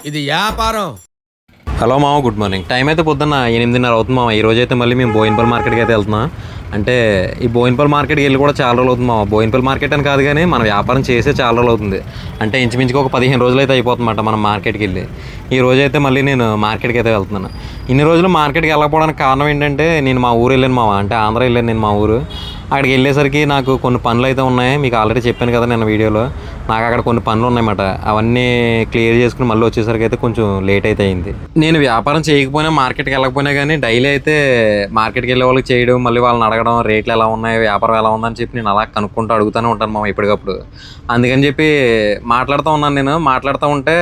ఇది వ్యాపారం. హలో మామ, గుడ్ మార్నింగ్. టైం అయితే పొద్దున్న 8:30 అవుతుంది మామ. ఈ రోజు అయితే మళ్ళీ మేము బోయిన్పల్లి మార్కెట్కి అయితే వెళ్తున్నాం. అంటే ఈ బోయిన్పల్లి మార్కెట్కి వెళ్ళి కూడా చాలా రోజులు అవుతుంది మామ. బోయిన్పల్లి మార్కెట్ అని కాదు కానీ మనం వ్యాపారం చేసే చాలా రోజులు అవుతుంది. అంటే ఇంచుమించుగా ఒక 15 రోజులు అయితే అయిపోతుందన్నమాట మనం మార్కెట్కి వెళ్ళి. ఈ రోజు అయితే మళ్ళీ నేను మార్కెట్కి అయితే వెళ్తున్నాను. ఇన్ని రోజులు మార్కెట్కి వెళ్ళకపోవడానికి కారణం ఏంటంటే నేను మా ఊరు వెళ్ళాను మామ. అంటే ఆంధ్ర వెళ్ళాను నేను మా ఊరు. అక్కడికి వెళ్ళేసరికి నాకు కొన్ని పనులు అయితే ఉన్నాయి. మీకు ఆల్రెడీ చెప్పాను కదా నేను వీడియోలో. నాకు అక్కడ కొన్ని పనులు ఉన్నాయన్నమాట. అవన్నీ క్లియర్ చేసుకుని మళ్ళీ వచ్చేసరికి అయితే కొంచెం లేట్ అయితే అయింది. నేను వ్యాపారం చేయకపోయినా మార్కెట్కి వెళ్ళకపోయినా కానీ డైలీ అయితే మార్కెట్కి వెళ్ళే వాళ్ళకి చేయడం, మళ్ళీ వాళ్ళని అడగడం, రేట్లు ఎలా ఉన్నాయి, వ్యాపారం ఎలా ఉందని చెప్పి నేను అలా కనుక్కుంటూ అడుగుతూనే ఉంటాను మామ ఎప్పటికప్పుడు. అందుకని చెప్పి మాట్లాడుతూ ఉన్నాను. నేను మాట్లాడుతూ ఉంటే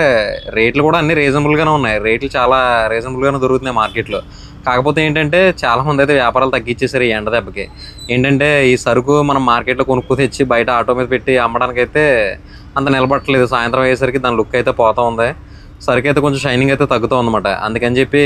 రేట్లు కూడా అన్నీ రీజనబుల్గానే ఉన్నాయి. రేట్లు చాలా రీజనబుల్గానే దొరుకుతున్నాయి మార్కెట్లో. కాకపోతే ఏంటంటే చాలామంది అయితే వ్యాపారాలు తగ్గించేసారు ఈ ఎండ దెబ్బకి. ఏంటంటే ఈ సరుకు మనం మార్కెట్లో కొనుక్కు తెచ్చి బయట ఆటో మీద పెట్టి అమ్మడానికి అయితే అంత నిలబట్టలేదు. సాయంత్రం అయ్యేసరికి దాని లుక్ అయితే పోతూ ఉంది. సరుకు అయితే కొంచెం షైనింగ్ అయితే తగ్గుతూ ఉందన్నమాట. అందుకని చెప్పి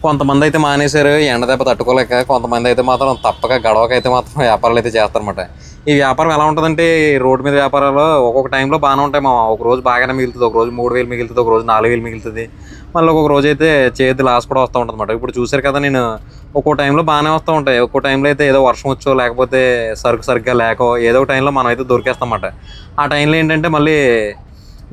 కొంతమంది అయితే మానేశారు ఎండ దెబ్బ తట్టుకోలేక. కొంతమంది అయితే మాత్రం తప్పక గడవకైతే మాత్రం వ్యాపారాలు అయితే చేస్తారన్నమాట. ఈ వ్యాపారం ఎలా ఉంటుందంటే రోడ్డు మీద వ్యాపారాలు ఒక్కొక్క టైంలో బాగానే ఉంటాయి మా. ఒక రోజు బాగానే మిగులుతుంది, ఒక రోజు 3,000 మిగులుతుంది, ఒక రోజు 4,000 మిగులుతుంది. మళ్ళీ ఒక్కొక్క రోజు అయితే చేతి లాస్ కూడా వస్తూ ఉంటుంది అనమాట. ఇప్పుడు చూశారు కదా, నేను ఒక్కో టైంలో బాగానే వస్తూ ఉంటాయి. ఒక్కో టైంలో అయితే ఏదో వర్షం వచ్చో లేకపోతే సరుకు సరిగ్గా లేకో ఏదో ఒక టైంలో మనం అయితే దొరికేస్తాం అన్నమాట. ఆ టైంలో ఏంటంటే మళ్ళీ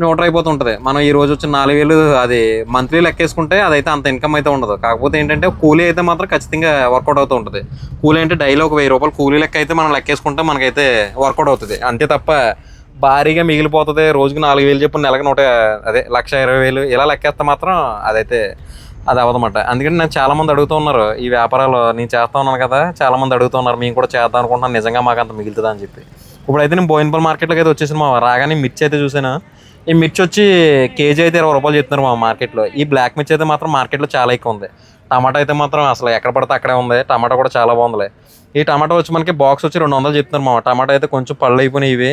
న్యూట్రల్ అయిపోతుంటుంది. మనం ఈ రోజు వచ్చిన 4,000 అది మంత్లీ లెక్కేసుకుంటే అదైతే అంత ఇన్కమ్ అయితే ఉండదు. కాకపోతే ఏంటంటే కూలీ అయితే మాత్రం ఖచ్చితంగా వర్కౌట్ అవుతూ ఉంటుంది. కూలీ అంటే డైలీ ఒక 1,000 రూపాయలు కూలీ లెక్క అయితే మనం లెక్కేసుకుంటే మనకైతే వర్కౌట్ అవుతుంది. అంతే తప్ప భారీగా మిగిలిపోతుంది. రోజుకి 4,000 చెప్పిన నెలకు అదే 1,20,000 ఇలా లెక్కేస్తే మాత్రం అదైతే అది అవ్వదన్నమాట. అందుకని నేను చాలామంది అడుగుతూ ఉన్నారు ఈ వ్యాపారాలు నేను చేస్తా ఉన్నాను కదా, చాలామంది అడుగుతూ ఉన్నారు మేము కూడా చేద్దాం అనుకుంటున్నాను, నిజంగా మాకు అంత మిగులుతుందా అని చెప్పి. ఇప్పుడైతే నేను బోయిన్పల్లి మార్కెట్లోకి అయితే వచ్చేసాను మా. రాగానే మిర్చి అయితే చూసాను. ఈ మిర్చి వచ్చి కేజీ అయితే 20 రూపాయలు చెప్తున్నారు మా మార్కెట్లో. ఈ బ్లాక్ మిర్చి అయితే మాత్రం మార్కెట్లో చాలా ఎక్కువ ఉంది. టమాటా అయితే మాత్రం అసలు ఎక్కడ పడితే అక్కడే ఉంది. టమాటా కూడా చాలా బాగుందిలే. ఈ టమాటా వచ్చి మనకి బాక్స్ వచ్చి 200 చెప్తున్నారు మా. టమాటా అయితే కొంచెం పళ్ళు అయిపోయినాయి ఇవి.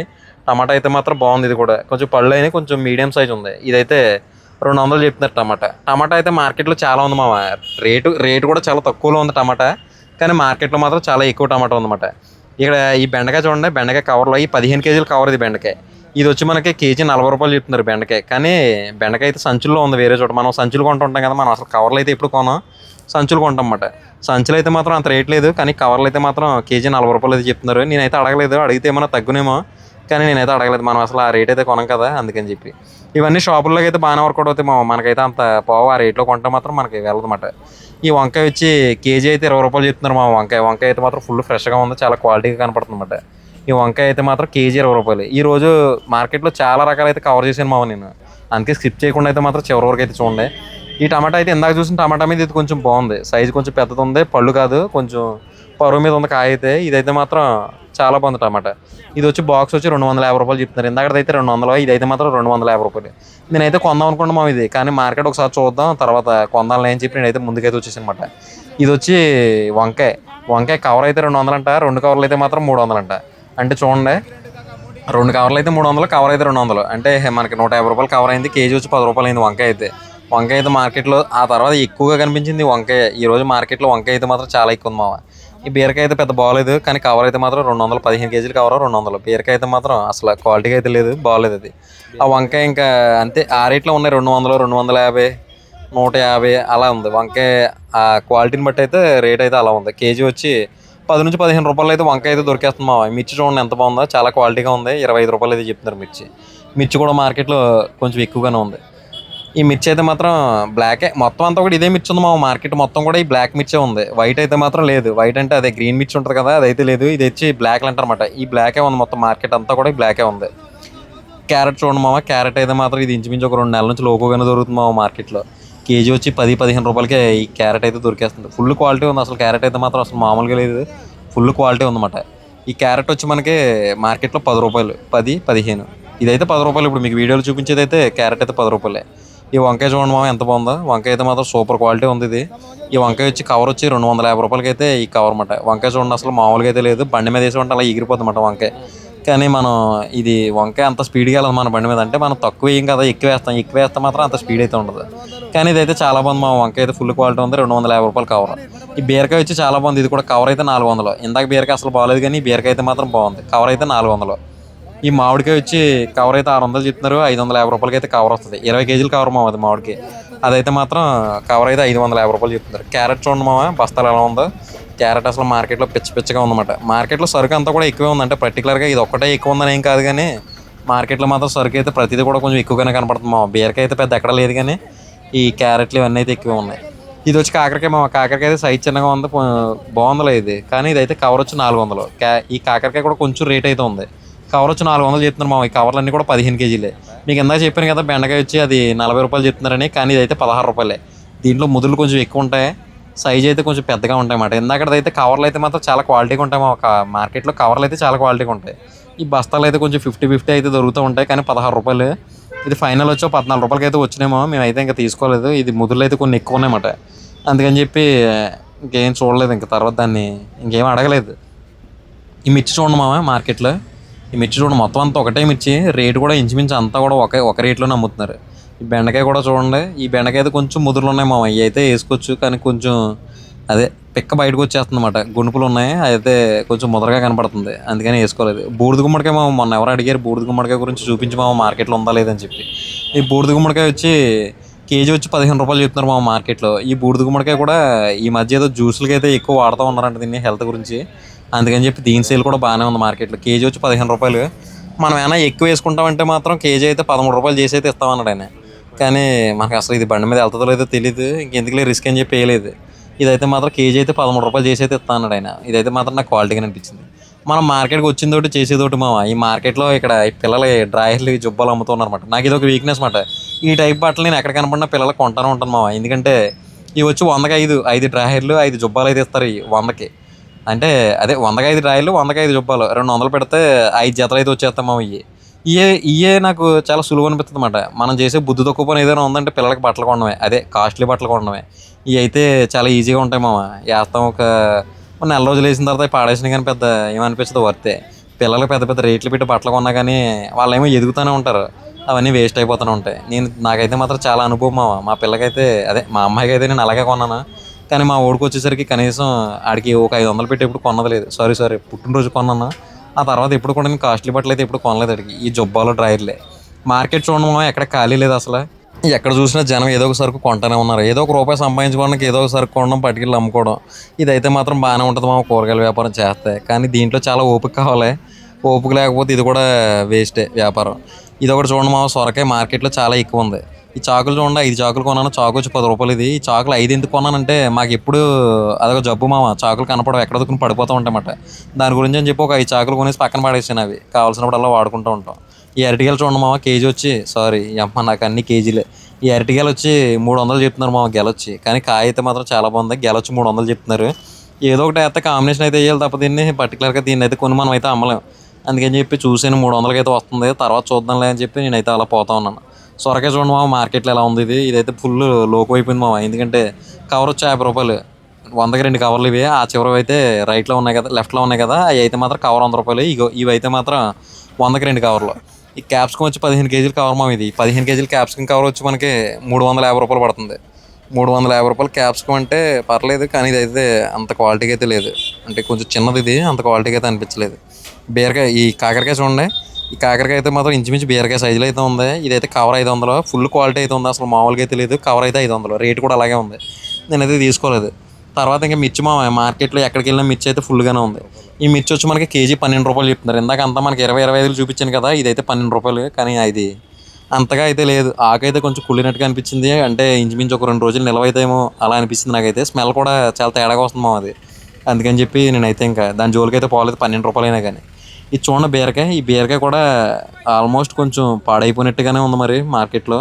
టమాటా అయితే మాత్రం బాగుంది. ఇది కూడా కొంచెం పళ్ళు అయినాయి, కొంచెం మీడియం సైజ్ ఉంది. ఇదైతే 200 చెప్తున్నారు టమాటా. టమాటా అయితే మార్కెట్లో చాలా ఉంది మామ. రేటు కూడా చాలా తక్కువలో ఉంది టమాటా. కానీ మార్కెట్లో మాత్రం చాలా ఎక్కువ టమాటా ఉందన్నమాట. ఇక్కడ ఈ బెండకాయ చూడండి, బెండకాయ కవర్లో ఈ 15 కేజీల కవర్ ఇది బెండకాయ. ఇది వచ్చి మనకి కేజీ 40 రూపాయలు చెప్తున్నారు బెండకాయ. కానీ బెండకాయ అయితే సంచుల్లో ఉంది వేరే చోట. మనం సంచులు కొంటుంటాం కదా, మనం అసలు కవర్లు అయితే ఎప్పుడు కొనం, సంచులు కొంటాం అన్నమాట. సంచులు అయితే మాత్రం అంత రేట్ లేదు, కానీ కవర్లు అయితే మాత్రం కేజీ 40 రూపాయలు అయితే చెప్తున్నారు. నేనైతే అడగలేదు, అడిగితే ఏమైనా తగ్గునేమో, కానీ నేనైతే అడగలేదు. మనం అసలు ఆ రేట్ అయితే కొనం కదా, అందుకని చెప్పి. ఇవన్నీ షాపుల్లోకి అయితే బాగానే వర్కౌట్ అవుతాయి మనకైతే అంత పోవు. ఆ రేట్లో కొంటే మాత్రం మనకి వెళ్ళదన్నమాట. ఈ వంకాయ వచ్చి కేజీ అయితే 20 రూపాయలు చెప్తున్నారు వంకాయ అయితే మాత్రం ఫుల్ ఫ్రెష్గా ఉంది, చాలా క్వాలిటీగా కనపడుతుంది అన్నమాట. ఈ వంకాయ అయితే మాత్రం కేజీ 20 రూపాయలు. ఈ రోజు మార్కెట్లో చాలా రకాలు అయితే కవర్ చేశాను నేను. అందుకే స్కిప్ చేయకుండా అయితే మాత్రం చివరి వరకు అయితే చూడండి. ఈ టమాటా అయితే ఇందాక చూసిన టమాటా మీద ఇది కొంచెం బాగుంది, సైజు కొంచెం పెద్దది ఉంది, పళ్ళు కాదు, కొంచెం పరువు మీద ఉంది కాయ అయితే. ఇదైతే మాత్రం చాలా బాగుంది టమాటా. ఇది వచ్చి బాక్స్ వచ్చి 250 రూపాయలు చెప్తున్నారు. ఇందాకైతే 200, ఇదైతే మాత్రం 250 రూపాయలు. నేనైతే కొందాం అనుకుంటున్నాం ఇది, కానీ మార్కెట్ ఒకసారి చూద్దాం తర్వాత కొందాలని అని చెప్పి నేనైతే ముందుకైతే వచ్చేసాను అనమాట. ఇది వచ్చి వంకాయ కవర్ అయితే 200 అంట, 2 కవర్లు అయితే మాత్రం 300 అంట. అంటే చూడండి, 2 కవర్లు అయితే 300, కవర్ అయితే 200, అంటే మనకి 150 రూపాయలు కవర్ అయింది. కేజీ వచ్చి 10 రూపాయలు అయింది వంకాయ అయితే మార్కెట్లో. ఆ తర్వాత ఎక్కువగా కనిపించింది వంకాయ. ఈ రోజు మార్కెట్లో వంకాయ అయితే మాత్రం చాలా ఎక్కువ ఉంది మామ. ఈ బీరకాయ అయితే పెద్ద బాగలేదు, కానీ కవర్ అయితే మాత్రం 200, 15 కేజీలు కవర్ 200. బీరకాయ అయితే మాత్రం అసలు క్వాలిటీగా అయితే లేదు, బాగలేదు అది. ఆ వంకాయ ఇంకా అంతే ఆ రేట్లో ఉన్నాయి, 200, 250, 150 అలా ఉంది వంకాయ. ఆ క్వాలిటీని బట్టి అయితే రేట్ అయితే అలా ఉంది. కేజీ వచ్చి 10 నుంచి 15 రూపాయలు అయితే వంకాయ అయితే దొరికేస్తుంది మామ. మిర్చి చూడండి ఎంత బాగుందో, చాలా క్వాలిటీగా ఉంది. 25 రూపాయలు అయితే చెప్తున్నారు మిర్చి కూడా మార్కెట్లో కొంచెం ఎక్కువగానే ఉంది. ఈ మిర్చి అయితే మాత్రం బ్లాకే మొత్తం అంతా కూడా ఇదే మిర్చి ఉంది మా మార్కెట్ మొత్తం కూడా ఈ బ్లాక్ మిర్చే ఉంది. వైట్ అయితే మాత్రం లేదు. వైట్ అంటే అదే గ్రీన్ మిర్చి ఉంటుంది కదా, అదైతే లేదు. ఇది వచ్చి బ్లాక్ అంటారన్నమాట. ఈ బ్లాకే ఉంది మొత్తం మార్కెట్ అంతా కూడా ఈ బ్లాకే ఉంది. క్యారెట్ చూడండి మామ, క్యారెట్ అయితే మాత్రం ఇది ఇంచుమించు ఒక 2 నెలల నుంచి లోకోగానే దొరుకుతుంది మా మార్కెట్లో. కేజీ వచ్చి 10-15 రూపాయలకే ఈ క్యారెట్ అయితే దొరికేస్తుంది. ఫుల్ క్వాలిటీ ఉంది అసలు. క్యారెట్ అయితే మాత్రం అసలు మామూలుగా లేదు, ఫుల్ క్వాలిటీ ఉందన్నమాట. ఈ క్యారెట్ వచ్చి మనకి మార్కెట్లో 10 రూపాయలు, 10-15. ఇదైతే 10 రూపాయలు. ఇప్పుడు మీకు వీడియోలో చూపించేది అయితే క్యారెట్ అయితే 10 రూపాయలే. ఈ వంకాయ చూడండి మామ ఎంత బాగుందో. వంకాయ అయితే మాత్రం సూపర్ క్వాలిటీ ఉంది ఇది. ఈ వంకాయ వచ్చి కవర్ వచ్చి 250 రూపాయలకి అయితే ఈ కవర్ అన్నమాట. వంకాయ చూడండి అసలు మామూలుగా అయితే లేదు. బండి మీద వేసి ఉంటే అలా ఎగిరిపోతుంది అన్నమాట వంకాయ. కానీ మనం ఇది వంకాయ అంత స్పీడ్గా వెళ్ళదు మన బండి మీద. అంటే మనం తక్కువ వేయం కదా, ఎక్కువ వేస్తే మాత్రం అంత స్పీడ్ అయితే ఉండదు. కానీ ఇదైతే చాలా బాగుంది మా వంకాయ అయితే ఫుల్ క్వాలిటీ ఉంది. 250 రూపాయలు కవర్. ఈ బీరకాయ వచ్చి చాలా బాగుంది. ఇది కూడా కవర్ అయితే 400. ఇందాక బీరకాయ అసలు బాగాలేదు, కానీ ఈ బీరకాయ అయితే మాత్రం బాగుంది. కవర్ అయితే 400. ఈ మామిడికాయ వచ్చి కవర్ అయితే 600 చెప్తున్నారు, 550 రూపాయలకి అయితే కవర్ వస్తుంది. 20 కేజీలు కవర్ మామ అది మామిడికాయ. అదైతే మాత్రం కవర్ అయితే 550 రూపాయలు చెప్తున్నారు. క్యారెట్ చూడండి మామ, బస్తాలు ఎలా ఉందో. క్యారెట్ అసలు మార్కెట్లో పిచ్చ పిచ్చగా ఉందన్నమాట. మార్కెట్లో సరుకు అంతా కూడా ఎక్కువే ఉంది. అంటే పర్టికులర్గా ఇది ఒక్కటే ఎక్కువ ఉందని ఏం కాదు, కానీ మార్కెట్లో మాత్రం సరుకు అయితే ప్రతిదీ కూడా కొంచెం ఎక్కువగానే కనపడుతుంది మామ. బీరకాయ అయితే పెద్ద ఎక్కడ లేదు, కానీ ఈ క్యారెట్లు ఇవన్నీ అయితే ఎక్కువ ఉన్నాయి. ఇది వచ్చి కాకరకాయ మామ. కాకరకాయ అయితే సైజ్ చిన్నగా ఉంది, బాగుందిలే ఇది. కానీ ఇదైతే కవర్ వచ్చి 400. ఈ కాకరకాయ కూడా కొంచెం రేట్ అయితే ఉంది. కవర్ వచ్చి 400 చెప్తున్నారు మామ. ఈ కవర్లు అన్నీ కూడా 15 కేజీలే. మీకు ఇందాక చెప్పాను కదా బెండకాయ వచ్చి అది 40 రూపాయలు చెప్తున్నారని, కానీ ఇదైతే 16 రూపాయలే. దీంట్లో ముదులు కొంచెం ఎక్కువ ఉంటాయి, సైజ్ అయితే కొంచెం పెద్దగా ఉంటాయి అన్నమాట. ఇందాకడైతే కవర్లు అయితే మాత్రం చాలా క్వాలిటీగా ఉంటాయి మా మార్కెట్లో. కవర్లు అయితే చాలా క్వాలిటీగా ఉంటాయి. ఈ బస్తాలు అయితే కొంచెం 50-50 అయితే దొరుకుతూ ఉంటాయి, కానీ 16 రూపాయలు. ఇది ఫైనల్ వచ్చి 14 రూపాయలకి అయితే వచ్చినామో. మేమైతే ఇంకా తీసుకోలేదు. ఇది ముదులు అయితే కొన్ని ఎక్కువ ఉన్నాయన్నమాట. అందుకని చెప్పి ఇంకేం చూడలేదు, ఇంకా తర్వాత దాన్ని ఇంకేం అడగలేదు. ఈ మిర్చి చూడండి మామ మార్కెట్లో. ఈ మిర్చి చూడండి మొత్తం అంతా ఒకటే మిర్చి. రేటు కూడా ఇంచుమించు అంతా కూడా ఒక రేట్లోనే అమ్ముతున్నారు. ఈ బెండకాయ కూడా చూడండి. ఈ బెండకాయ అయితే కొంచెం ముదురులు ఉన్నాయి మామ. ఇవి అయితే వేసుకోవచ్చు, కానీ కొంచెం అదే పిక్క బయటకు వచ్చేస్తుంది అనమాట. గుణుపులు ఉన్నాయి, అయితే కొంచెం ముదరగా కనపడుతుంది, అందుకని వేసుకోలేదు. బూడిద గుమ్మడికాయ మామ మొన్న ఎవరు అడిగారు బూడిద గుమ్మడికాయ గురించి చూపించి మామ మార్కెట్లో ఉందా లేదని చెప్పి. ఈ బూడిద గుమ్మడికాయ వచ్చి కేజీ వచ్చి 15 రూపాయలు చెప్తున్నారు మా మార్కెట్లో. ఈ బూడిద గుమ్మడికాయ కూడా ఈ మధ్య ఏదో జ్యూసులకి అయితే ఎక్కువ వాడుతూ ఉన్నారంట దీన్ని, హెల్త్ గురించి. అందుకని చెప్పి దీని సేల్ కూడా బాగానే ఉంది మార్కెట్లో. కేజీ వచ్చి 15 రూపాయలు. మనం ఏమైనా ఎక్కువ వేసుకుంటామంటే మాత్రం కేజీ అయితే 13 రూపాయలు చేసి అయితే ఇస్తామన్నాడు ఆయన. కానీ మనకు అసలు ఇది బండి మీద వెళ్తుందో లేదో తెలియదు, ఇంకెందుకులే రిస్క్ అని చెప్పి వేయలేదు. ఇదైతే మాత్రం కేజీ అయితే 13 రూపాయలు చేసి అయితే ఇస్తా అన్నాడు ఆయన. ఇదైతే మాత్రం నాకు క్వాలిటీగా అనిపించింది. మనం మార్కెట్కి వచ్చిందోటి చేసేదోటి మామ. ఈ మార్కెట్లో ఇక్కడ పిల్లలు డ్రాయర్లు జుబ్బాలు అమ్ముతున్నారు అనమాట. నాకు ఇది ఒక వీక్నెస్ మాట. ఈ టైప్ బట్టలు నేను ఎక్కడ కనపడినా పిల్లలకు కొంటానే ఉంటాను మామ. ఎందుకంటే ఇవి వచ్చి 100కి 5 డ్రాయర్లు 5 జుబ్బాలు అయితే ఇస్తారు. ఈ 100కి అంటే అదే 100కి 5 డ్రాయర్లు 100కి 5 జుబ్బాలు 200 పెడితే 5 జతలు అయితే వచ్చేస్తాం మామ. ఇయే నాకు చాలా సులువు అనిపిస్తుంది అన్నమాట. మనం చేసే బుద్ధి తక్కువ పని ఏదైనా ఉందంటే పిల్లలకి బట్టలు కొనడమే, అదే కాస్ట్లీ బట్టలు కొనడమే. ఇవి అయితే చాలా ఈజీగా ఉంటాయి మామ. వేస్తాం, ఒక నెల రోజులు వేసిన తర్వాత పాడేసిన కానీ పెద్ద ఏమనిపించదు, వర్తే. పిల్లలకు పెద్ద పెద్ద రేట్లు పెట్టి బట్టలు కొన్నా కానీ వాళ్ళేమో ఎదుగుతూనే ఉంటారు, అవన్నీ వేస్ట్ అయిపోతూనే ఉంటాయి. నాకైతే మాత్రం చాలా అనుభవం మామ. మా పిల్లకైతే అదే మా అమ్మాయికి అయితే నేను అలాగే కొన్నాను, కానీ మా ఓడికి వచ్చేసరికి కనీసం ఆడికి ఒక 500 పెట్టి ఎప్పుడు కొన్నది లేదు. సారీ పుట్టినరోజు కొన్నాను. ఆ తర్వాత ఎప్పుడు కూడా నేను కాస్ట్లీ బట్టలు అయితే ఎప్పుడు కొనలేదు అడిగి. ఈ జొబ్బాలు డ్రైర్లే. మార్కెట్ చూడడం ఎక్కడ ఖాళీ లేదు అసలు. ఎక్కడ చూసినా జనం ఏదో ఒక సరుకు కొంటూనే ఉన్నారు. ఏదో ఒక రూపాయి సంపాదించుకోవడానికి ఏదో ఒక సరుకు కొనడం, పట్టుకెళ్ళి అమ్ముకోవడం. ఇదైతే మాత్రం బాగానే ఉంటుంది మామ కూరగాయల వ్యాపారం చేస్తే. కానీ దీంట్లో చాలా ఓపిక కావాలి. ఓపిక లేకపోతే ఇది కూడా వేస్టే వ్యాపారం. ఇది ఒకటి చూడండి మామ, సొరకాయ మార్కెట్లో చాలా ఎక్కువ ఉంది. ఈ చాకులు చూడండి, 5 చాకులు కొన్నాను. చాకు వచ్చి 10 రూపాయలు. ఇది ఈ చాకులు 5 ఎందుకు కొన్నానంటే మాకు ఎప్పుడు అదొక జబ్బు మామ. చాకులు కనపడవు, ఎక్కడ దొక్కుని పడిపోతూ ఉంటాయన్నమాట. దాని గురించి అని చెప్పి ఒక 5 చాకులు కొనేసి పక్కన పడేసాను. అవి కావాల్సినప్పుడు అలా వాడుకుంటూ ఉంటాం. ఈ అరటికాయలు చూడండి మామ, కేజీ వచ్చి అమ్మ నాకు అన్ని కేజీలే. ఈ అరటికాయలు వచ్చి 300 చెప్తున్నారు మామ గెలొచ్చి. కానీ కాయ అయితే మాత్రం చాలా బాగుంది. గెలొచ్చి 300 చెప్తున్నారు. ఏదో ఒకటి అయితే కాంబినేషన్ అయితే వేయాలి తప్ప దీన్ని పర్టికులర్గా దీన్ని అయితే కొన్ని మనం అయితే అమ్మలేం. అందుకని చెప్పి చూసాను 300కి అయితే వస్తుంది, తర్వాత చూద్దాంలే అని చెప్పి నేనైతే అలా పోతా ఉన్నాను. సొరకాయ చూడండి మామ మార్కెట్లో ఎలా ఉంది. ఇదైతే ఫుల్ లోకు అయిపోయింది మామ. ఎందుకంటే కవర్ వచ్చి 50 రూపాయలు, 100కి 2 కవర్లు. ఇవి ఆ చివరి అయితే రైట్లో ఉన్నాయి కదా, లెఫ్ట్లో ఉన్నాయి కదా, అవి అయితే మాత్రం కవర్ 100 రూపాయలు. ఇవి అయితే మాత్రం 100కి 2 కవర్లు. ఈ క్యాప్సికం వచ్చి 15 కేజీలు కవర్ మామ. ఇది 15 కేజీలు క్యాప్సికం కవర్ వచ్చి మనకి 350 రూపాయలు పడుతుంది. 350 రూపాయలు క్యాప్సికం అంటే పర్లేదు, కానీ ఇది అయితే అంత క్వాలిటీగా అయితే లేదు. అంటే కొంచెం చిన్నది, ఇది అంత క్వాలిటీగా అయితే అనిపించలేదు. బీరకాయ, ఈ కాకరకాయ చూడండి. ఈ కాకరకాయ అయితే మాత్రం ఇంచుమించు బీరకాయ సైజులో అయితే ఉంది. ఇదైతే కవర్ 500, ఫుల్ క్వాలిటీ అయితే ఉంది. అసలు మామూలుగా అయితే లేదు. కవర్ అయితే 500, రేట్ కూడా అలాగే ఉంది. నేనైతే తీసుకోలేదు. తర్వాత ఇంకా మిర్చి మార్కెట్లో ఎక్కడికి వెళ్ళినా మిర్చి అయితే ఫుల్గానే ఉంది. ఈ మిర్చి వచ్చి మనకి కేజీ 12 రూపాయలు చెప్తున్నారు. ఇందాక అంతా మనకి 20-25 చూపించాను కదా, ఇదైతే 12 రూపాయలు. కానీ ఇది అంతగా అయితే లేదు. ఆకైతే కొంచెం కుళ్ళినట్టుగా అనిపించింది. అంటే ఇంచుమించు ఒక 2 రోజులు నిల్వ అయితేమో అలా అనిపిస్తుంది నాకైతే. స్మెల్ కూడా చాలా తేడాగా వస్తుంది అది. అందుకని చెప్పి నేనైతే ఇంకా దాని జోలికి అయితే పోలేదు, 12 రూపాయలైనా కానీ. ఇది చూడండి బీరకాయ. ఈ బీరకాయ కూడా ఆల్మోస్ట్ కొంచెం పాడైపోయినట్టుగానే ఉంది మరి మార్కెట్లో.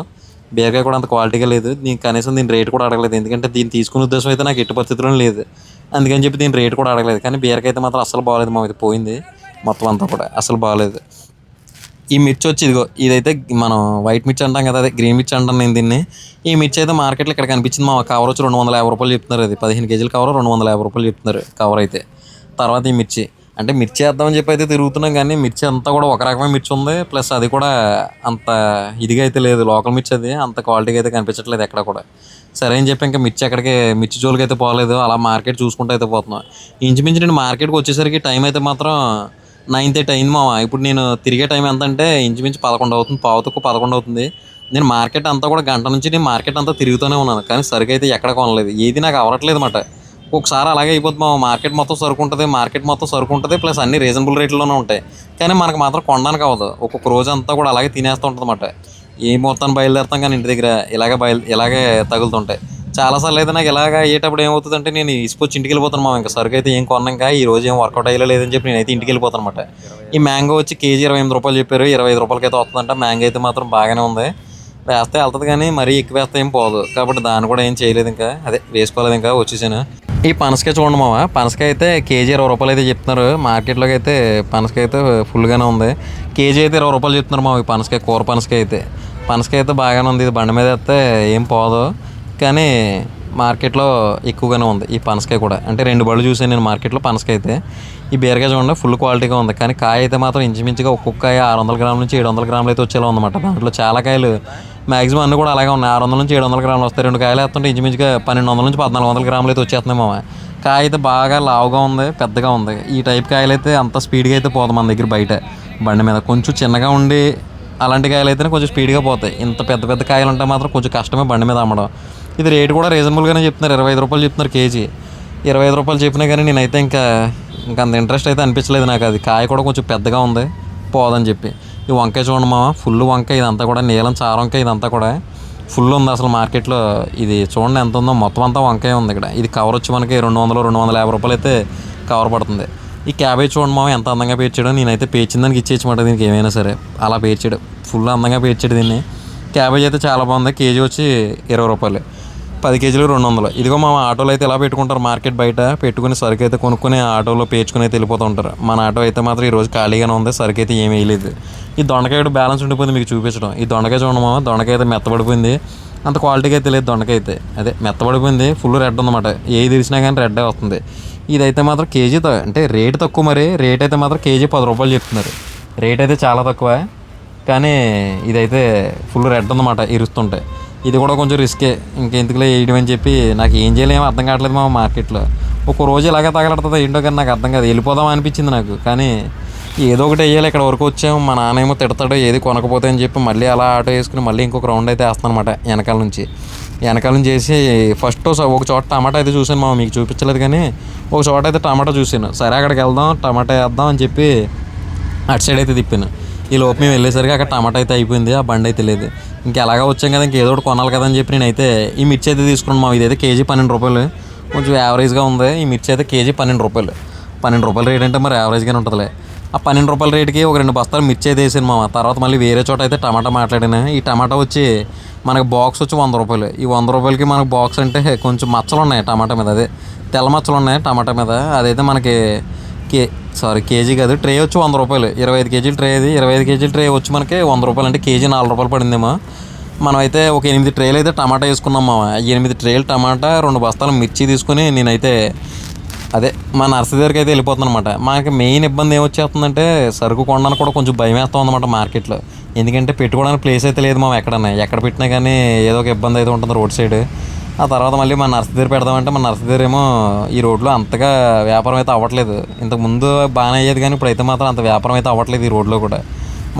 బీరకాయ కూడా అంత క్వాలిటీగా లేదు. కనీసం దీని రేట్ కూడా అడగలేదు, ఎందుకంటే దీన్ని తీసుకునే ఉద్దేశం అయితే నాకు ఎట్టి పరిస్థితుల్లో లేదు. అందుకని చెప్పి దీని రేట్ కూడా అడగలేదు. కానీ బీరకాయ అయితే మాత్రం అసలు బాగాలేదు మా, ఇది పోయింది మొత్తం అంతా కూడా, అసలు బాగాలేదు. ఈ మిర్చి వచ్చి ఇదైతే మనం వైట్ మిర్చి అంటాం కదా, అదే గ్రీన్ మిర్చి అంటాను నేను దీన్ని. ఈ మిర్చి అయితే మార్కెట్లో ఇక్కడ కనిపించింది మా. కవర్ వచ్చి 250 రూపాయలు చెప్తున్నారు. అది 15 కేజీల కవర్ 250 రూపాయలు చెప్తున్నారు కవర్ అయితే. తర్వాత ఈ మిర్చి అంటే మిర్చి వేద్దామని చెప్పి అయితే తిరుగుతున్నాం, కానీ మిర్చి అంతా కూడా ఒక రకమైన మిర్చి ఉంది. ప్లస్ అది కూడా అంత ఇదిగా అయితే లేదు. లోకల్ మిర్చి అది అంత క్వాలిటీగా అయితే కనిపించట్లేదు ఎక్కడ కూడా. సరే అని చెప్పి ఇంకా మిర్చి జోలికి అయితే పోలేదు. అలా మార్కెట్ చూసుకుంటూ అయితే పోతున్నాం. ఇంచుమించు నేను మార్కెట్కి వచ్చేసరికి టైం అయితే మాత్రం 9:30 అయింది మామ. ఇప్పుడు నేను తిరిగే టైం ఎంత అంటే ఇంచుమించు 11 అవుతుంది, పావుతక్కువ 11 అవుతుంది. నేను మార్కెట్ అంతా కూడా గంట నుంచి నేను మార్కెట్ అంతా తిరుగుతూనే ఉన్నాను, కానీ సరుకు అయితే ఎక్కడ కొనలేదు. ఏది నాకు అవ్వట్లేదు మాట. ఒకసారి అలాగే అయిపోతుంది మామ. మార్కెట్ మొత్తం సరుకు ఉంటుంది, మార్కెట్ మొత్తం సరుకు ఉంటుంది, ప్లస్ అన్ని రీజనబుల్ రేట్లోనే ఉంటాయి, కానీ మనకు మాత్రం కొనడానికి అవ్వదు. ఒక్కొక్క రోజు అంతా కూడా అలాగే తినేస్తూ ఉంటుంది అన్నమాట. ఏ మొత్తాన్ని బయలుదేరుతాం కానీ ఇంటి దగ్గర ఇలాగే తగులుతుంటాయి. చాలాసార్లు అయితే నాకు ఇలాగ అయ్యేటప్పుడు ఏమవుతుందంటే నేను ఇసుకొచ్చి ఇంటికి వెళ్ళిపోతాను మామ. ఇంకా సరుకు అయితే ఏం కొన్నాం, ఇంకా ఈ రోజు ఏం వర్కౌట్ అయ్యలే లేదని చెప్పి నేనైతే ఇంటికి వెళ్ళిపోతాను అనమాట. ఈ మ్యాంగో వచ్చి కేజీ 28 రూపాయలు చెప్పారు, 25 రూపాయలకి అయితే వస్తుందంట. మ్యాంగో అయితే మాత్రం బాగానే ఉంది, వేస్తే వెళ్తుంది కానీ మరీ ఎక్కువ వేస్తే ఏం పోదు, కాబట్టి దాన్ని కూడా ఏం చేయలేదు, ఇంకా అదే వేసుకోలేదు, ఇంకా వచ్చేసాను. ఈ పనసకాయ చూడండి మామ. పనసకాయ అయితే కేజీ 20 రూపాయలు అయితే చెప్తున్నారు. మార్కెట్లోకి అయితే పనసకాయ అయితే ఫుల్గానే ఉంది. కేజీ అయితే 20 రూపాయలు చెప్తున్నారు మామ. ఈ పనసకాయ, కూర పనసకాయ అయితే బాగానే ఉంది. ఇది బండి మీద అయితే ఏం పోదు, కానీ మార్కెట్లో ఎక్కువగానే ఉంది ఈ పనసకాయ కూడా. అంటే 2 బళ్ళు చూసాను నేను మార్కెట్లో పనసకాయ అయితే. ఈ బీరకాయ చూడండి ఫుల్ క్వాలిటీగా ఉంది, కానీ కాయ అయితే మాత్రం ఇంచుమించుగా ఒక్కొక్క కాయ 600 గ్రాముల నుంచి 700 గ్రాములు అయితే వచ్చేలా ఉందన్నమాట. దాంట్లో చాలా కాయలు మ్యాక్సిమం అన్నీ కూడా అలాగే ఉన్నాయి, 600 నుంచి 700 గ్రాములు వస్తాయి. 2 కాయలు వేస్తుంటే ఇంచుమించుగా 1200 నుంచి 1400 గ్రాములు అయితే వచ్చేస్తున్నాయి మామ. కాయ అయితే బాగా లావుగా ఉంది, పెద్దగా ఉంది. ఈ టైప్ కాయలు అయితే అంత స్పీడ్గా అయితే పోదు మన దగ్గర బయట బండి మీద. కొంచెం చిన్నగా ఉండి అలాంటి కాయలు అయితేనే కొంచెం స్పీడ్గా పోతాయి. ఇంత పెద్ద పెద్ద కాయలు ఉంటే మాత్రం కొంచెం కష్టమే బండి మీద అమ్మడం. ఇది రేటు కూడా రీజనబుల్గానే చెప్తున్నారు, 25 రూపాయలు చెప్తున్నారు కేజీ. 25 రూపాయలు చెప్పినా కానీ నేనైతే ఇంకా అంత ఇంట్రెస్ట్ అయితే అనిపించలేదు నాకు. అది కాయ కూడా కొంచెం పెద్దగా ఉంది, పోదని చెప్పి. ఈ వంకాయ చూడండి మామ, ఫుల్ వంకాయ ఇదంతా కూడా, నీలం చార వంకాయ ఇదంతా కూడా ఫుల్ ఉంది అసలు మార్కెట్లో. ఇది చూడండి ఎంత ఉందో, మొత్తం అంతా వంకాయ ఉంది ఇక్కడ. ఇది కవర్ వచ్చి మనకి 200-250 రూపాయలు అయితే కవర్ పడుతుంది. ఈ క్యాబేజ్ చూడండి మామ ఎంత అందంగా పేర్చాడో. నేనైతే పేర్చిన దానికి ఇచ్చేయచ్చమాట దీనికి ఏమైనా సరే, అలా పేర్చాడు, ఫుల్ అందంగా పేర్చాడు దీన్ని. క్యాబేజ్ అయితే చాలా బాగుంది. కేజీ వచ్చి 20 రూపాయలు, 10 కేజీలు 200. ఇదిగో మా ఆటోలో అయితే ఇలా పెట్టుకుంటారు మార్కెట్ బయట, పెట్టుకుని సరుకు అయితే కొనుక్కొని ఆటోలో పేర్చుకుని అయితే వెళ్ళిపోతూ ఉంటారు. మన ఆటో అయితే మాత్రం ఈరోజు ఖాళీగానే ఉంది, సరుకు అయితే ఏమీ వేయలేదు. ఈ దొండకాయ బ్యాలెన్స్ ఉండిపోయింది మీకు చూపించడం. ఈ దొండకాయ చూడండి మామ, దొండకాయ అయితే మెత్తబడిపోయింది, అంత క్వాలిటీగా అయితే లేదు దొండకాయ అయితే. అదే మెత్తబడిపోయింది, ఫుల్ రెడ్ ఉందన్నమాట. ఏది తెరిచినా కానీ రెడ్డే వస్తుంది. ఇదైతే మాత్రం కేజీ అంటే రేటు తక్కువ, మరి రేట్ అయితే మాత్రం కేజీ 10 రూపాయలు చెప్తున్నారు. రేట్ అయితే చాలా తక్కువ, కానీ ఇదైతే ఫుల్ రెడ్ ఉందన్నమాట ఇరుస్తుంటే. ఇది కూడా కొంచెం రిస్కే, ఇంకెందుకులే వేయడం అని చెప్పి నాకు ఏం చేయలేమో అర్థం కావట్లేదు మా మార్కెట్లో. ఒక రోజు ఇలాగే తగలడుతుందో ఏంటో కానీ నాకు అర్థం కాదు. వెళ్ళిపోదాం అనిపించింది నాకు, కానీ ఏదో ఒకటి వేయాలి. ఇక్కడ వరకు వచ్చాము, మా నాన్న ఏమో తిడతాడో ఏది కొనకపోతే అని చెప్పి మళ్ళీ అలా ఆటో వేసుకుని మళ్ళీ ఇంకొక రౌండ్ అయితే వేస్తాను అనమాట. వెనకాల నుంచి చేసి ఫస్ట్ ఒక చోట టమాటా అయితే చూసాను మా, మీకు చూపించలేదు కానీ ఒక చోట అయితే టమాటా చూసాను. సరే అక్కడికి వెళ్దాం టమాటా వేద్దాం అని చెప్పి అటు సైడ్ అయితే తిప్పాను. ఈ లోపు మేము వెళ్ళేసరికి అక్కడ టమాటా అయితే అయిపోయింది, ఆ బండి అయితే లేదు. ఇంకెలాగా వచ్చాం కదా, ఇంకేదో ఒకటి కొనాలి కదా అని చెప్పి నేనైతే ఈ మిర్చి అయితే తీసుకున్నాను మా. ఇదైతే కేజీ 12 రూపాయలు, కొంచెం యావరేజ్గా ఉంది. ఈ మిర్చి అయితే కేజీ 12 రూపాయలు. 12 రూపాయల రేట్ అంటే మరి యావరేజ్గానే ఉంటుందిలే. ఆ 12 రూపాయల రేటుకి ఒక 2 బస్తాలు మిర్చి అయితే వేసాను మా. తర్వాత మళ్ళీ వేరే చోట అయితే టమాటా మాట్లాడాను. ఈ టమాటా వచ్చి మనకు బాక్స్ వచ్చి 100 రూపాయలు. ఈ 100 రూపాయలకి మనకు బాక్స్ అంటే కొంచెం మచ్చలు ఉన్నాయి టమాటా మీద, అదే తెల్ల మచ్చలు ఉన్నాయి టమాటా మీద. అదైతే మనకి కేజీ కాదు, ట్రే వచ్చి 100 రూపాయలు. 25 కేజీలు ట్రే, అది 25 కేజీల ట్రే వచ్చి మనకి 100 రూపాయలు, అంటే కేజీ 4 రూపాయలు పడిందేమో. మనం అయితే ఒక 8 ట్రేలు అయితే టమాటా వేసుకున్నాం మా. 8 ట్రేలు టమాటా, 2 బస్తాలు మిర్చి తీసుకుని నేనైతే అదే మా నర్సరీ దగ్గరికి అయితే వెళ్ళిపోతున్నాను అనమాట. మనకి మెయిన్ ఇబ్బంది ఏమొచ్చేస్తుందంటే సరుకు కొనడానికి కూడా కొంచెం భయం వేస్తాం అనమాట మార్కెట్లో. ఎందుకంటే పెట్టుకోవడానికి ప్లేస్ అయితే లేదు మనం, ఎక్కడ పెట్టినా కానీ ఏదో ఒక ఇబ్బంది అయితే ఉంటుంది రోడ్ సైడ్. ఆ తర్వాత మళ్ళీ మన నర్సరీ దగ్గర పెడదామంటే మన నర్సరీ దగ్గర ఏమో ఈ రోడ్లో అంతగా వ్యాపారం అయితే అవ్వట్లేదు. ఇంతకుముందు బాగానే అయ్యేది, కానీ ఇప్పుడు అయితే మాత్రం అంత వ్యాపారం అయితే అవ్వట్లేదు ఈ రోడ్లో కూడా.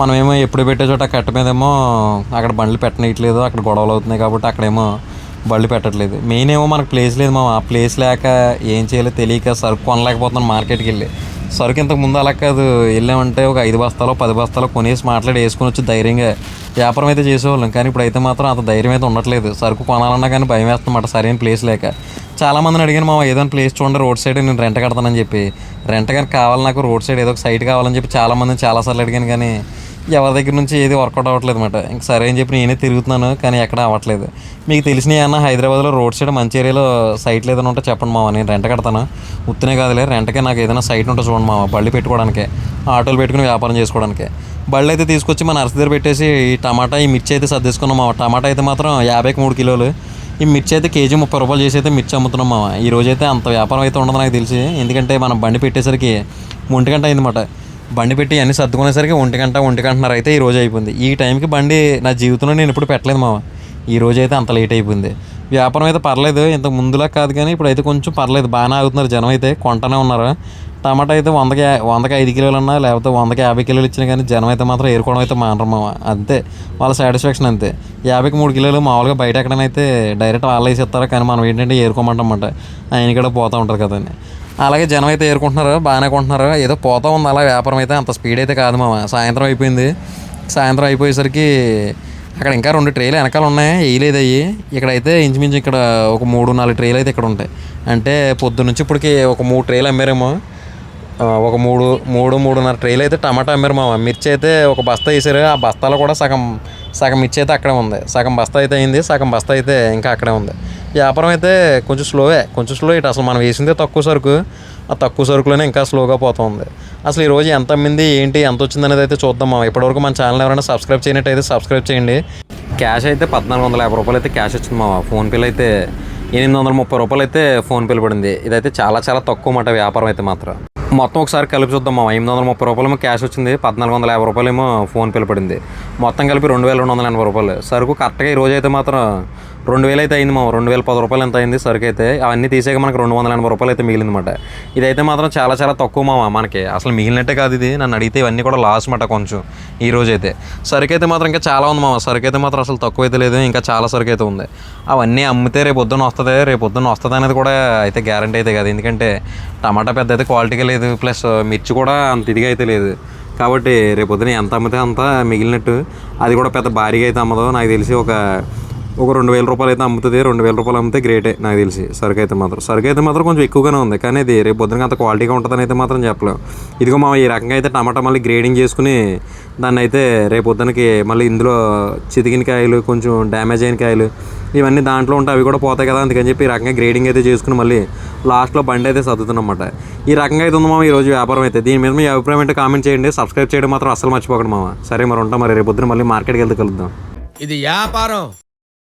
మనమేమో ఎప్పుడు పెట్టే చోట కట్ట మీదేమో అక్కడ బండ్లు పెట్టనట్లేదు, అక్కడ గొడవలు అవుతున్నాయి కాబట్టి అక్కడేమో బళ్ళు పెట్టట్లేదు. మెయిన్ ఏమో మనకు ప్లేస్ లేదు ఆ ప్లేస్ లేక ఏం చేయాలో తెలియక సరుకు కొనలేకపోతున్నాను మార్కెట్కి వెళ్ళి. సరుకు ఇంతకు ముందు అలా కాదు, వెళ్ళామంటే ఒక 5 బస్తాలు 10 బస్తాలు కొనేసి మాట్లాడి వేసుకొని వచ్చి ధైర్యంగా వ్యాపారం అయితే చేసేవాళ్ళం. కానీ ఇప్పుడు అయితే మాత్రం అంత ధైర్యం అయితే ఉండట్లేదు. సరుకు కొనాలన్నా కానీ భయం వేస్తుందన్నమాట, సరైన ప్లేస్ లేక. చాలామందిని అడిగాను మా, ఏదైనా ప్లేస్ చూడండి రోడ్ సైడ్, నేను రెంట్ కడతానని చెప్పి. రెంట్ కానీ కావాలి నాకు, రోడ్ సైడ్ ఏదో ఒక సైట్ కావాలని చెప్పి చాలామందిని చాలాసార్లు అడిగాను, కానీ ఎవరి దగ్గర నుంచి ఏది వర్కౌట్ అవ్వట్లేదు అనమాట. ఇంక సరే అని చెప్పి నేనే తిరుగుతున్నాను, కానీ ఎక్కడ అవ్వట్లేదు. మీకు తెలిసిన ఏమన్నా హైదరాబాద్లో రోడ్ సైడ్ మంచి ఏరియాలో సైట్లు ఏదైనా ఉంటే చెప్పండి మామ, నేను రెంట్ కడతాను. ఉత్తనే కాదులే, రెంట్కే నాకు ఏదైనా సైట్ ఉంటే చూడండి మామ, బళ్ళు పెట్టుకోవడానికి, ఆటోలు పెట్టుకుని వ్యాపారం చేసుకోవడానికి. బళ్ళు అయితే తీసుకొచ్చి మన నర్సరీ దగ్గర పెట్టేసి ఈ టమాటా ఈ మిర్చి అయితే సర్దేసుకున్నాం మామ. టమాటా అయితే మాత్రం 53 కిలోలు. ఈ మిర్చి అయితే కేజీ 30 రూపాయలు చేసి అయితే మిర్చి అమ్ముతున్నాం మామ. ఈ రోజు అయితే అంత వ్యాపారం అయితే ఉండదు నాకు తెలిసి, ఎందుకంటే మనం బండి పెట్టేసరికి 1 గంట అయిందన్నమాట. బండి పెట్టి అన్నీ సర్దుకునేసరికి 1 గంట 1:30 అయితే ఈ రోజు అయిపోయింది. ఈ టైంకి బండి నా జీవితంలో నేను ఎప్పుడు పెట్టలేదు మామ. ఈ రోజు అయితే అంత లేట్ అయిపోయింది. వ్యాపారం అయితే పర్లేదు, ఇంతకు ముందులా కాదు కానీ ఇప్పుడైతే కొంచెం పర్లేదు, బాగానే ఆగుతున్నారు జనం అయితే, కొంటనే ఉన్నారు. టమాటా అయితే 100కి 5 కిలోలు అన్నా లేకపోతే 100కి 50 కిలోలు ఇచ్చినా కానీ జనం అయితే మాత్రం ఏరుకోవడం అయితే మానరు మామ. అంతే వాళ్ళ సాటిస్ఫాక్షన్ అంతే. 50కి 3 కిలోలు మామూలుగా బయట ఎక్కడైతే డైరెక్ట్ వాళ్ళు వేసిస్తారు, కానీ మనం ఏంటంటే ఏరుకోమంటామన్నమాట, ఆయన కూడా పోతూ ఉంటుంది కదండి. అలాగే జనం అయితే ఏరుకుంటున్నారు, బాగానే కొంటున్నారు. ఏదో పోతూ ఉంది అలా వ్యాపారం అయితే, అంత స్పీడ్ అయితే కాదు మామ. సాయంత్రం అయిపోయింది, సాయంత్రం అయిపోయేసరికి అక్కడ ఇంకా 2 ట్రేలు వెనకాల ఉన్నాయి, వేయలేదు అయ్యి. ఇక్కడైతే ఇంచుమించు ఇక్కడ ఒక 3-4 ట్రేలు అయితే ఇక్కడ ఉంటాయి. అంటే పొద్దున్న నుంచి ఇప్పటికి ఒక 3 ట్రేలు అమ్మారేమో, ఒక 3-3.5 ట్రేలు అయితే టమాటా అమ్మారు మామ. మిర్చి అయితే ఒక బస్తా వేసారు, ఆ బస్తాలో కూడా సగం మిర్చి అయితే అక్కడే ఉంది, సగం బస్తా అయితే అయింది, సగం బస్తా అయితే ఇంకా అక్కడే ఉంది. వ్యాపారం అయితే కొంచెం స్లో ఇటు. అసలు మనం వేసిందే తక్కువ సరుకు, ఆ తక్కువ సరుకులోనే ఇంకా స్లోగా పోతుంది. అసలు ఈరోజు ఎంత అమ్మింది ఏంటి, ఎంత వచ్చింది అనేది అయితే చూద్దాం. ఇప్పటివరకు మన ఛానల్ ఎవరైనా సబ్స్క్రైబ్ చేయనట్టయితే సబ్స్క్రైబ్ చేయండి. క్యాష్ అయితే 1450 రూపాయలు అయితే క్యాష్ వచ్చింది మామ. ఫోన్పేలో అయితే 830 రూపాయలు అయితే ఫోన్పేలో పడింది. ఇదైతే చాలా చాలా తక్కువ మాట వ్యాపారం అయితే మాత్రం. మొత్తం ఒకసారి కలిపి చూద్దాం మామ. 830 రూపాయలేమో క్యాష్ వచ్చింది, 1450 రూపాయలేమో ఫోన్పేలో పడింది. మొత్తం కలిపి 2280 రూపాయలు. సరుకు కరెక్ట్గా ఈ రోజు అయితే మాత్రం 2000 అయితే అయింది మామ. 2010 రూపాయలు ఎంత అయింది సరుకు అయితే. అవన్నీ తీసాక మనకు 280 రూపాయలు అయితే మిగిలింది అనమాట. ఇదైతే మాత్రం చాలా చాలా తక్కువ మామ మనకి. అసలు మిగిలినట్టే కాదు ఇది, నన్ను అడిగితే ఇవన్నీ కూడా లాస్ మాట కొంచెం. ఈ రోజు అయితే సరుకు అయితే మాత్రం ఇంకా చాలా ఉంది మామ. సరుకు అయితే మాత్రం అసలు తక్కువ అయితే లేదు, ఇంకా చాలా సరుకు అయితే ఉంది. అవన్నీ అమ్మితే రేపు పొద్దున్న వస్తుంది అనేది కూడా అయితే గ్యారంటీ అయితే కాదు. ఎందుకంటే టమాటా పెద్ద అయితే క్వాలిటీగా లేదు, ప్లస్ మిర్చి కూడా అంత ఇదిగా అయితే లేదు. కాబట్టి రేపు పొద్దున ఎంత అమ్మితే అంత మిగిలినట్టు. అది కూడా పెద్ద భారీగా అయితే అమ్మదు నాకు తెలిసి. ఒక 2000 రూపాయలు అయితే అమ్ముతుంది. 2000 రూపాయలు అమ్మితే గ్రేటే నాకు తెలిసి. సరుకు అయితే మాత్రం కొంచెం ఎక్కువగానే ఉంది, కానీ ఇది రేపు పొద్దున అంత క్వాలిటీగా ఉంటుందని అయితే మాత్రం చెప్పలేము. ఇదిగో మా ఈ రకంగా అయితే టమాటా మళ్ళీ గ్రేడింగ్ చేసుకుని దాన్ని అయితే రేపు పొద్దునకి మళ్ళీ ఇందులో చితికిన కాయలు, కొంచెం డ్యామేజ్ అయిన కాయలు ఇవన్నీ దాంట్లో ఉంటాయి, అవి కూడా పోతాయి కదా. అందుకని చెప్పి ఈ రకంగా గ్రేడింగ్ అయితే చేసుకుని మళ్ళీ లాస్ట్లో బండి అయితే సర్దుతున్నమాట. ఈ రకంగా అయితే ఉంది మామ ఈరోజు వ్యాపారం అయితే. దీని మీద మీ అభిప్రాయం అంటే కామెంట్ చేయండి, సబ్స్క్రైబ్ చేయడం మాత్రం అస్సలు మర్చిపోకండి మామ. సరే మరి ఉంటాం, మరి రేపు పొద్దున మళ్ళీ మార్కెట్కి వెళ్తే కలుద్దాం. ఇది వ్యాపారం.